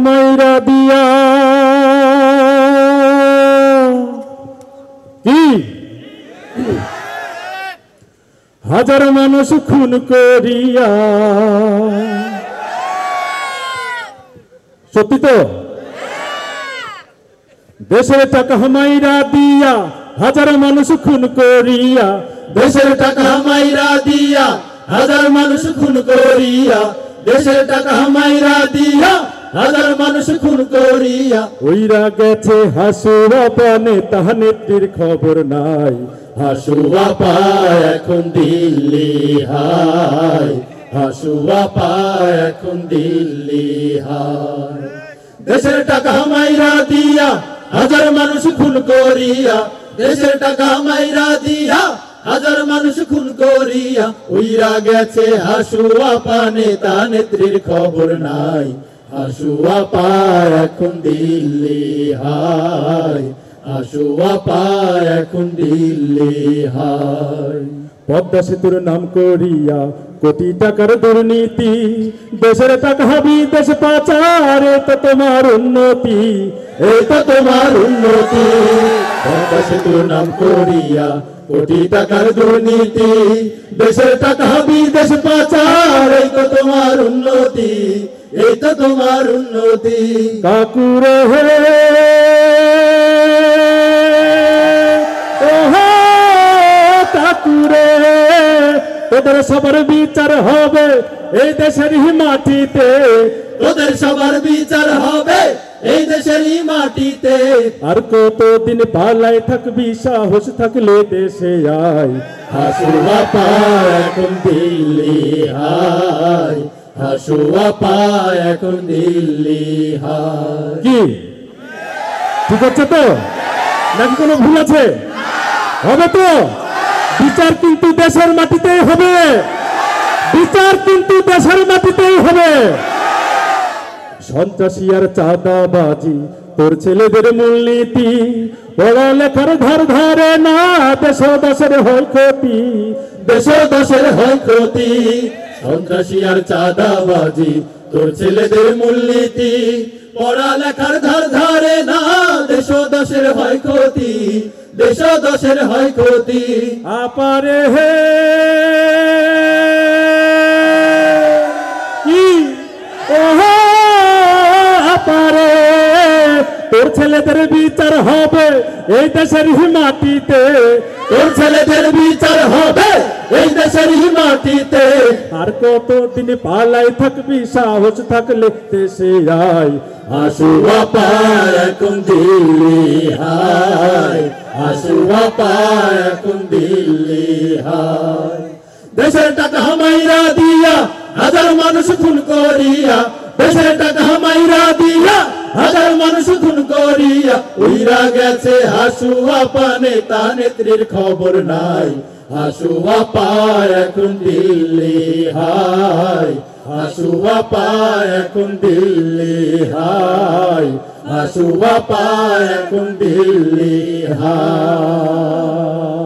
মাইরা দিয়া কি হাজার মানুষ খুন করিয়া, সত্যি তো? দেশের টাকা মাইরা দিয়া হাজার মানুষ খুন করিয়া, দেশের টাকা মাইরা দিয়া হাজার মানুষ খুন করিয়া, দেশের টাকা মাইরা দিয়া হাজার মানুষ খুন করিয়া। ওইরা গেছে হাসুয়া পানে তাহা নেত্রীর খবর নাই। হাসুয়া পায় এখন দিল্লি হায়, হাসুয়া পায় এখন দিল্লি হায়। দেশের টাকা মাইরা দিয়া হাজার মানুষ খুন করিয়া, দেশের টাকা মাইরা দিয়া হাজার মানুষ খুন করিয়া। উইরা গেছে হাসুয়া পানে তা নেত্রীর খবর নাই। হাসুয়া পায় এখন দিল্লি হায়, হাসুয়া পায় এখন দিল্লি হায়। পদ্মা সেতুর নাম করিয়া কোটি টাকার দুর্নীতি, দেশের টাকা বিদেশ পাচার, তো তোমার উন্নতি, এই তো তোমার উন্নতি। পদ্মা সেতুর নাম করিয়া কোটি টাকার দুর্নীতি, দেশের টাকা বিদেশ পাচার, এই তো তোমার উন্নতি, এই তো তোমার উন্নতি। কাকুরে হে ওহে কাকুরে, তোদের সবার বিচার হবে এই দেশের মাটিতে, তোদের সবার বিচার হবে এই দেশের মাটিতে। আর কতদিন পালাই থাকবি, সাহস থাকলে দেশে আয়। হাসুয়া পায় এখন দিল্লি হায়, হাসুয়া পায় এখন দিল্লি হায়। কি ঠিক আছে তো, নাকি কোনো ভুল আছে? হবে তো? বিচার কিন্তু দেশের মাটিতেই হবে, বিচার কিন্তু দেশের মাটিতেই হবে। সন্ত্রাসী আর চাঁদাবাজি তোর ছেলেদের মূলনীতি, পড়ালেখার ধার ধারে না, দেশ দেশের হয় ক্ষতি, দেশ দেশের হয় ক্ষতি। সন্ত্রাসী আর চাঁদাবাজি তোর ছেলেদের মূলনীতি, পড়ালেখার ধার ধারে না, দেশ দেশের হয় ক্ষতি, দেশ দেশের হয় ক্ষতি। আপারে হে কি ওহো আপারে, তোর ছেলেদের বিচার হবে এই দেশের মাটিতে, তোর ছেলেদের বিচার হবে এই দেশের মাটিতে। আর কতদিন পালাই থাকবি, সাহস থাকলে দেশে আয়। হাসুয়া পায় এখন দিল্লি হায়, হাসুয়া পায় এখন দিল্লি হায়। দেশের টাকা মাইরা দিয়া হাজার মানুষ খুন করিয়া, দেশের টাকা মাইরা দিয়া হাজার মানুষ খুন করিয়া। উইরা গেছে হাসুয়া পানে তা নেত্রীর খবর নাই। হাসুয়া পায় এখন দিল্লি হায়, হাসুয়া পায় এখন দিল্লি হায়, হাসুয়া পায় এখন দিল্লি হায়।